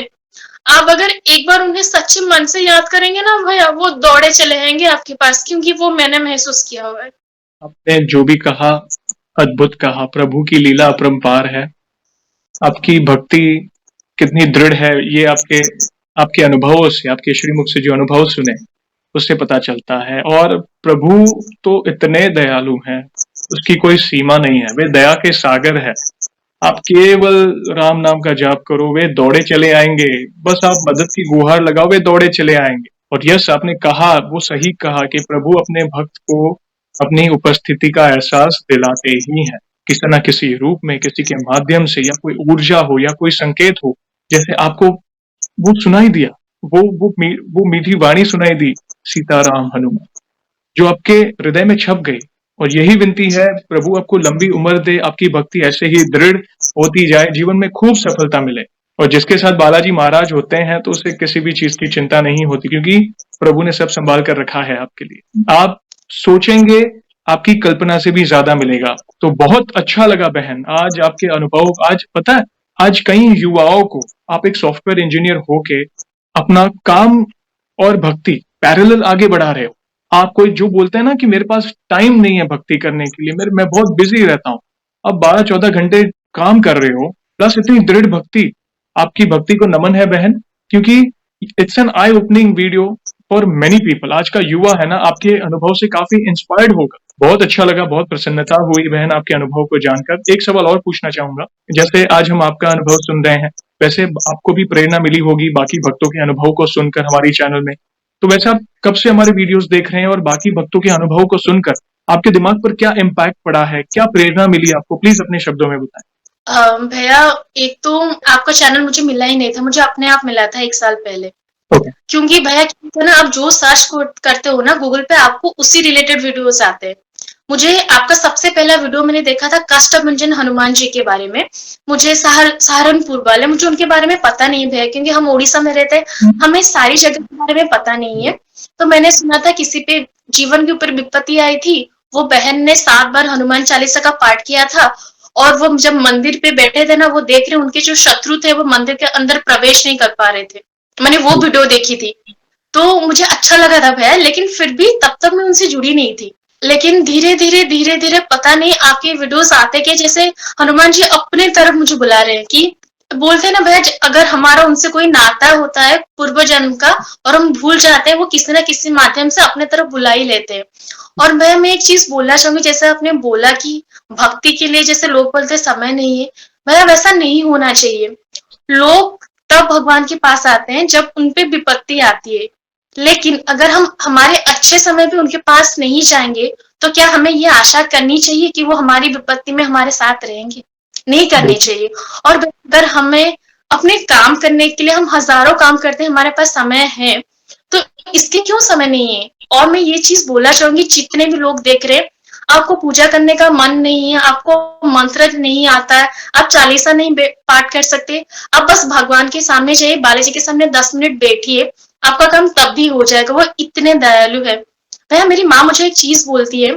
आप अगर एक बार उन्हें सच्चे मन से याद करेंगे ना भैया, वो दौड़े चले आएंगे आपके पास, क्योंकि वो मैंने महसूस किया हुआ है। आपने जो भी कहा अद्भुत कहा। प्रभु की लीला अपरंपार है। आपकी भक्ति कितनी दृढ़ है ये आपके आपके अनुभवों से, आपके श्रीमुख से जो अनुभव सुने उससे पता चलता है। और प्रभु तो इतने दयालु हैं, उसकी कोई सीमा नहीं है, वे दया के सागर है। आप केवल राम नाम का जाप करो, वे दौड़े चले आएंगे। बस आप मदद की गुहार लगाओ, वे दौड़े चले आएंगे। और यस, आपने कहा, वो सही कहा कि प्रभु अपने भक्त को अपनी उपस्थिति का एहसास दिलाते ही हैं, किसी न किसी रूप में, किसी के माध्यम से, या कोई ऊर्जा हो या कोई संकेत हो। जैसे आपको वो सुनाई दिया, वो मीठी वाणी सुनाई दी, सीताराम हनुमान, जो आपके हृदय में छप गई। और यही विनती है, प्रभु आपको लंबी उम्र दे, आपकी भक्ति ऐसे ही दृढ़ होती जाए, जीवन में खूब सफलता मिले। और जिसके साथ बालाजी महाराज होते हैं तो उसे किसी भी चीज की चिंता नहीं होती, क्योंकि प्रभु ने सब संभाल कर रखा है आपके लिए। आप सोचेंगे, आपकी कल्पना से भी ज्यादा मिलेगा। तो बहुत अच्छा लगा बहन, आज आपके अनुभव, आज पता है, आज कई युवाओं को, आप एक सॉफ्टवेयर इंजीनियर होके अपना काम और भक्ति पैरेलल आगे बढ़ा रहे हो। आप कोई जो बोलते हैं ना कि मेरे पास टाइम नहीं है भक्ति करने के लिए, मैं बहुत बिजी रहता हूँ, अब 12-14 घंटे काम कर रहे हो, प्लस इतनी दृढ़ भक्ति। आपकी भक्ति को नमन है बहन, क्योंकि it's an I opening video for many people. आज का युवा है ना, आपके अनुभव से काफी इंस्पायर्ड होगा। बहुत अच्छा लगा, बहुत प्रसन्नता हुई बहन आपके अनुभव को जानकर। एक सवाल और पूछना चाहूंगा, जैसे आज हम आपका अनुभव सुन रहे हैं, वैसे आपको भी प्रेरणा मिली होगी बाकी भक्तों के अनुभव को सुनकर हमारी चैनल में। तो वैसे आप कब से हमारे वीडियोस देख रहे हैं, और बाकी भक्तों के अनुभव को सुनकर आपके दिमाग पर क्या इम्पैक्ट पड़ा है, क्या प्रेरणा मिली आपको, प्लीज अपने शब्दों में बताएं। भैया, एक तो आपका चैनल मुझे मिला ही नहीं था, मुझे अपने आप मिला था 1 साल पहले। Okay. क्योंकि भैया क्या है ना, आप जो सर्च करते हो ना गूगल पे, आपको उसी रिलेटेड वीडियोस आते हैं। मुझे आपका सबसे पहला वीडियो मैंने देखा था काष्टभंजन हनुमान जी के बारे में। मुझे सहारनपुर वाले, मुझे उनके बारे में पता नहीं है भैया, क्योंकि हम उड़ीसा में रहते हैं, हमें सारी जगह के बारे में पता नहीं है। तो मैंने सुना था किसी पे जीवन के ऊपर विपत्ति आई थी, वो बहन ने 7 बार हनुमान चालीसा का पाठ किया था, और वो जब मंदिर पे बैठे थे ना, वो देख रहे उनके जो शत्रु थे वो मंदिर के अंदर प्रवेश नहीं कर पा रहे थे। मैंने वो वीडियो देखी थी, तो मुझे अच्छा लगा था भैया, लेकिन फिर भी तब तक मैं उनसे जुड़ी नहीं थी। लेकिन धीरे-धीरे पता नहीं आपके वीडियोस आते के जैसे हनुमान जी अपने तरफ मुझे बुला रहे हैं, कि बोलते हैं ना भैया, अगर हमारा उनसे कोई नाता होता है पूर्व जन्म का और हम भूल जाते हैं, वो किसी ना किसी माध्यम से अपने तरफ बुला ही लेते हैं। और भैया मैं एक चीज बोलना चाहूंगी, जैसे आपने बोला कि भक्ति के लिए जैसे लोग बोलते समय नहीं है, भैया वैसा नहीं होना चाहिए। लोग तब भगवान के पास आते हैं जब उनपे विपत्ति आती है, लेकिन अगर हम हमारे अच्छे समय पे उनके पास नहीं जाएंगे, तो क्या हमें ये आशा करनी चाहिए कि वो हमारी विपत्ति में हमारे साथ रहेंगे? नहीं करनी चाहिए। और अगर हमें अपने काम करने के लिए, हम हजारों काम करते हैं, हमारे पास समय है, तो इसके क्यों समय नहीं है? और मैं ये चीज बोलना चाहूंगी, जितने भी लोग देख रहे हैं, आपको पूजा करने का मन नहीं है, आपको मंत्र नहीं आता है, आप चालीसा नहीं पाठ कर सकते, आप बस भगवान के सामने जाइए, बालाजी के सामने 10 मिनट बैठिए, आपका काम तब भी हो जाएगा। वो इतने दयालु है भैया। मेरी माँ मुझे एक चीज बोलती है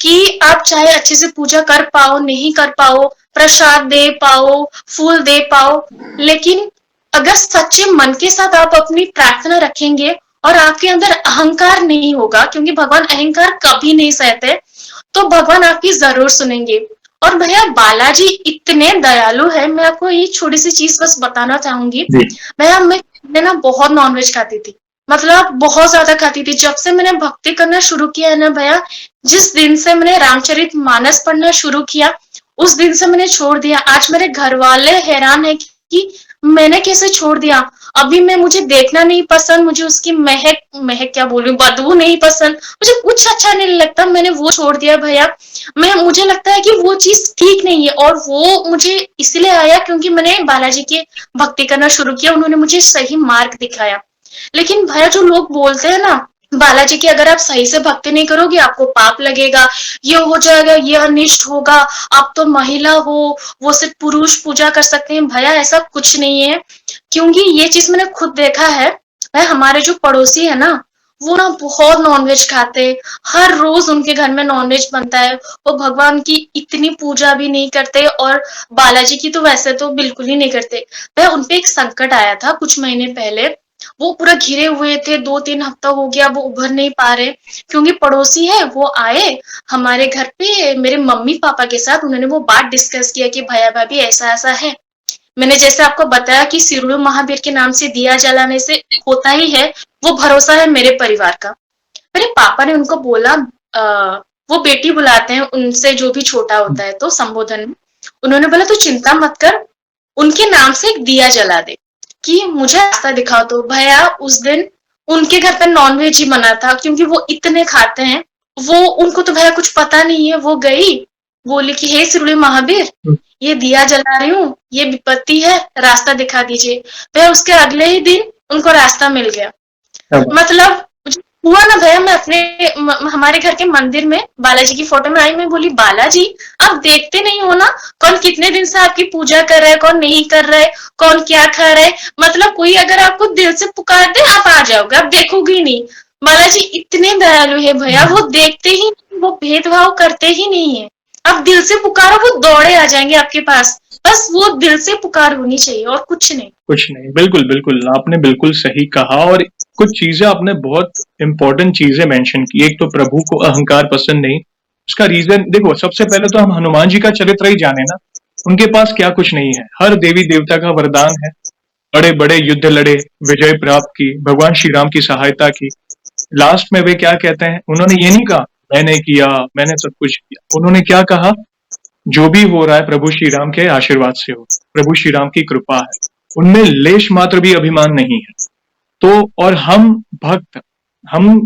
कि आप चाहे अच्छे से पूजा कर पाओ, नहीं कर पाओ, प्रसाद दे पाओ, फूल दे पाओ, लेकिन अगर सच्चे मन के साथ आप अपनी प्रार्थना रखेंगे और आपके अंदर अहंकार नहीं होगा, क्योंकि भगवान अहंकार कभी नहीं सहते, तो भगवान आपकी जरूर सुनेंगे। और भैया बालाजी इतने दयालु है, मैं आपको ये छोटी सी चीज बस बताना चाहूंगी भैया। मैं ना बहुत नॉनवेज खाती थी, मतलब बहुत ज्यादा खाती थी। जब से मैंने भक्ति करना शुरू किया है ना भैया, जिस दिन से मैंने रामचरित मानस पढ़ना शुरू किया, उस दिन से मैंने छोड़ दिया। आज मेरे घर वाले हैरान है कि मैंने कैसे छोड़ दिया। अभी मुझे देखना नहीं पसंद, मुझे उसकी महक महक क्या बोलूं, बदबू नहीं पसंद, मुझे कुछ अच्छा नहीं लगता, मैंने वो छोड़ दिया भैया। मुझे लगता है कि वो चीज ठीक नहीं है, और वो मुझे इसलिए आया क्योंकि मैंने बालाजी की भक्ति करना शुरू किया, उन्होंने मुझे सही मार्ग दिखाया। लेकिन भैया जो लोग बोलते हैं ना बालाजी की, अगर आप सही से भक्ति नहीं करोगे आपको पाप लगेगा, ये हो जाएगा, ये अनिष्ट होगा, आप तो महिला हो, वो सिर्फ पुरुष पूजा कर सकते हैं। भैया ऐसा कुछ नहीं है, क्योंकि ये चीज मैंने खुद देखा है। भाई हमारे जो पड़ोसी है ना, वो ना बहुत नॉनवेज खाते, हर रोज उनके घर में नॉनवेज बनता है। वो भगवान की इतनी पूजा भी नहीं करते, और बालाजी की तो वैसे तो बिल्कुल ही नहीं करते। भाई उनपे एक संकट आया था कुछ महीने पहले, वो पूरा घिरे हुए थे, 2-3 हफ्ता हो गया वो उभर नहीं पा रहे, क्योंकि पड़ोसी है वो आए हमारे घर पे मेरे मम्मी पापा के साथ, उन्होंने वो बात डिस्कस किया कि भैया भाभी ऐसा ऐसा है। मैंने जैसे आपको बताया कि सिरुड़ू महावीर के नाम से दिया जलाने से होता ही है, वो भरोसा है मेरे परिवार का। मेरे पापा ने उनको बोला, वो बेटी बुलाते हैं उनसे जो भी छोटा होता है तो संबोधन में, उन्होंने बोला तू चिंता मत कर, उनके नाम से एक दिया जला दे कि मुझे रास्ता दिखाओ। तो भैया उस दिन उनके घर पे नॉनवेज ही बना था, क्योंकि वो इतने खाते हैं। वो उनको तो भैया कुछ पता नहीं है। वो गई, बोली कि हे शिरोडी महावीर, ये दिया जला रही हूँ, ये विपत्ति है, रास्ता दिखा दीजिए। भैया उसके अगले ही दिन उनको रास्ता मिल गया। मतलब हुआ ना भैया, मैं अपने हमारे घर के मंदिर में बालाजी की फोटो में आई, मैं बोली बालाजी आप देखते नहीं हो ना, कौन कितने दिन से आपकी पूजा कर रहा है, कौन नहीं कर रहा है, कौन क्या खा रहा है। मतलब कोई अगर आपको दिल से पुकार दे आप आ जाओगे, आप देखोगे ही नहीं। बालाजी इतने दयालु है भैया, वो देखते ही नहीं, वो भेदभाव करते ही नहीं है। आप दिल से पुकारो वो दौड़े आ जाएंगे आपके पास। बस वो दिल से पुकार होनी चाहिए और कुछ नहीं। कुछ नहीं, बिल्कुल बिल्कुल, आपने बिल्कुल सही कहा। और कुछ चीजें आपने बहुत इंपॉर्टेंट चीजें मेंशन की। एक तो प्रभु को अहंकार पसंद नहीं। उसका रीजन देखो, सबसे पहले तो हम हनुमान जी का चरित्र ही जाने ना। उनके पास क्या कुछ नहीं है, हर देवी देवता का वरदान है, बड़े बड़े युद्ध लड़े, विजय प्राप्त की, भगवान श्री राम की सहायता की। लास्ट में वे क्या कहते हैं, उन्होंने ये नहीं कहा मैंने किया, मैंने सब कुछ किया। उन्होंने क्या कहा, जो भी हो रहा है प्रभु श्री राम के आशीर्वाद से हो, प्रभु श्री राम की कृपा है। उनमें लेश मात्र भी अभिमान नहीं है। तो और हम भक्त, हम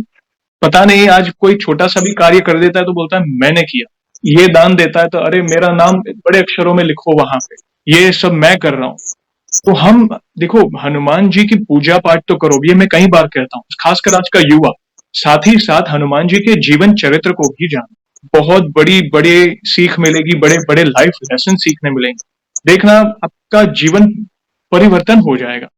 पता नहीं, आज कोई छोटा सा भी कार्य कर देता है तो बोलता है मैंने किया। ये दान देता है तो अरे मेरा नाम बड़े अक्षरों में लिखो वहां पे, ये सब मैं कर रहा हूँ। तो हम देखो, हनुमान जी की पूजा पाठ तो करो, ये मैं कई बार कहता हूँ, खासकर आज का युवा। साथ ही साथ हनुमान जी के जीवन चरित्र को भी जानो, बहुत बड़ी बड़ी सीख मिलेगी, बड़े बड़े लाइफ लेसन सीखने मिलेंगे। देखना आपका जीवन परिवर्तन हो जाएगा।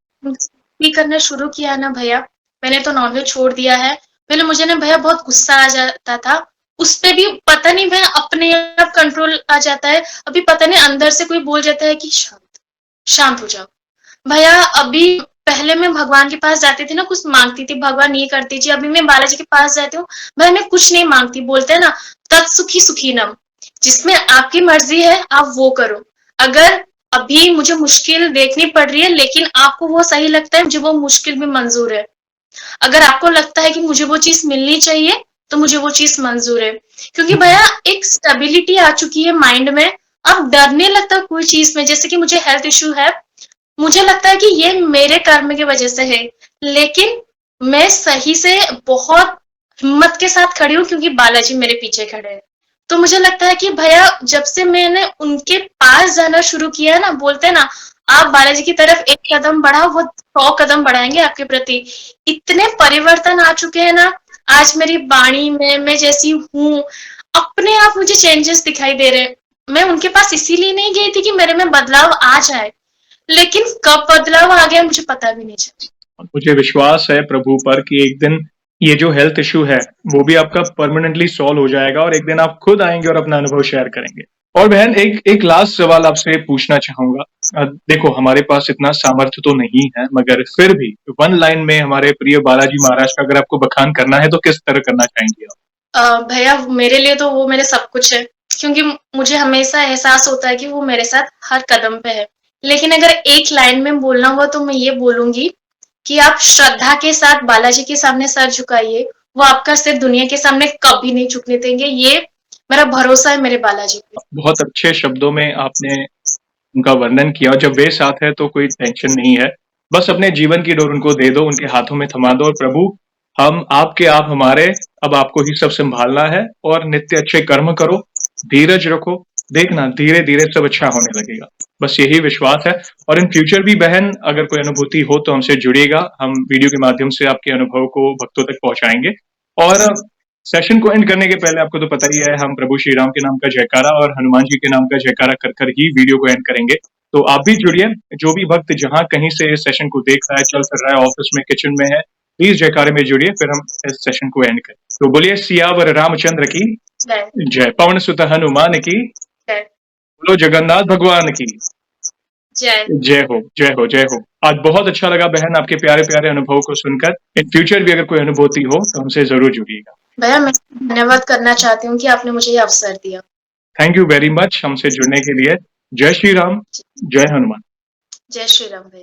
भी करना शुरू किया ना भैया, मैंने तो नॉनवेज छोड़ दिया है। पहले मुझे ना भैया बहुत गुस्सा आ जाता था, उस पे भी पता नहीं भैया अपने आप कंट्रोल आ जाता है। अभी पता नहीं अंदर से कोई बोल जाता है कि शांत शांत हो जाओ। भैया अभी पहले मैं भगवान के पास जाती थी ना, कुछ मांगती थी, भगवान ये कर दीजिए। अभी मैं बालाजी के पास जाती हूँ, भैया मैं कुछ नहीं मांगती। बोलते हैं ना तत्सुखी सुखी नम, जिसमें आपकी मर्जी है आप वो करो। अगर अभी मुझे मुश्किल देखनी पड़ रही है, लेकिन आपको वो सही लगता है, मुझे वो मुश्किल भी मंजूर है। अगर आपको लगता है कि मुझे वो चीज मिलनी चाहिए तो मुझे वो चीज मंजूर है। क्योंकि भैया एक स्टेबिलिटी आ चुकी है माइंड में, अब डरने लगता है कोई चीज में। जैसे कि मुझे हेल्थ इश्यू है, मुझे लगता है कि ये मेरे कर्म की वजह से है, लेकिन मैं सही से बहुत हिम्मत के साथ खड़ी हूँ क्योंकि बालाजी मेरे पीछे खड़े हैं। तो मुझे लगता है कि भैया जब से मैंने उनके पास जाना शुरू किया ना, बोलते हैं ना आप बालाजी की तरफ एक कदम बढ़ाओ वो 100 कदम बढ़ाएंगे आपके प्रति। इतने परिवर्तन आ चुके हैं ना, आज मेरी वाणी में मैं जैसी हूँ, अपने आप मुझे चेंजेस दिखाई दे रहे हैं। मैं उनके पास इसीलिए नहीं गई थी कि मेरे में बदलाव आ जाए, लेकिन कब बदलाव आ गया मुझे पता भी नहीं चला। मुझे विश्वास है प्रभु पर कि एक दिन ये जो हेल्थ इश्यू है वो भी आपका परमानेंटली सॉल्व हो जाएगा और एक दिन आप खुद आएंगे और अपना अनुभव शेयर करेंगे। और बहन एक लास्ट सवाल आपसे पूछना चाहूंगा। देखो, हमारे पास इतना सामर्थ्य तो नहीं है, मगर फिर भी वन लाइन में हमारे प्रिय बालाजी महाराज का अगर आपको बखान करना है तो किस तरह करना चाहेंगे आप? भैया मेरे लिए तो वो मेरे सब कुछ है, क्योंकि मुझे हमेशा एहसास होता है कि वो मेरे साथ हर कदम पे है। लेकिन अगर एक लाइन में बोलना हुआ तो मैं ये बोलूंगी कि आप श्रद्धा के साथ बालाजी के सामने सर झुकाइए, वो आपका सिर दुनिया के सामने कभी नहीं झुकने देंगे। ये मेरा भरोसा है मेरे बालाजी पे। बहुत अच्छे शब्दों में आपने उनका वर्णन किया। जब वे साथ है तो कोई टेंशन नहीं है, बस अपने जीवन की डोर उनको दे दो, उनके हाथों में थमा दो और प्रभु हम आपके, आप हमारे, अब आपको ही सब संभालना है। और नित्य अच्छे कर्म करो, धीरज रखो, देखना धीरे धीरे सब अच्छा होने लगेगा। बस यही विश्वास है। और इन फ्यूचर भी बहन अगर कोई अनुभूति हो तो हमसे जुड़िएगा, हम वीडियो के माध्यम से आपके अनुभव को भक्तों तक पहुंचाएंगे। और सेशन को एंड करने के पहले आपको तो पता ही है, हम प्रभु श्री राम के नाम का जयकारा और हनुमान जी के नाम का जयकारा कर कर ही वीडियो को एंड करेंगे। तो आप भी जुड़िए, जो भी भक्त जहां कहीं से इस सेशन को देख रहा है, चल फिर रहा है, ऑफिस में, किचन में है, प्लीज जयकारे में जुड़िए, फिर हम इस सेशन को एंड करें। तो बोलिए सियावर रामचंद्र की जय, पवन सुत हनुमान की जय, बोलो जगन्नाथ भगवान की जय। जय हो, जय हो, जय हो। आज बहुत अच्छा लगा बहन आपके प्यारे प्यारे अनुभव को सुनकर। इन फ्यूचर भी अगर कोई अनुभूति हो तो हमसे जरूर जुड़िएगा। भैया मैं धन्यवाद करना चाहती हूँ कि आपने मुझे ये अवसर दिया। थैंक यू वेरी मच हमसे जुड़ने के लिए। जय श्री राम, जय हनुमान। जय श्री राम भैया।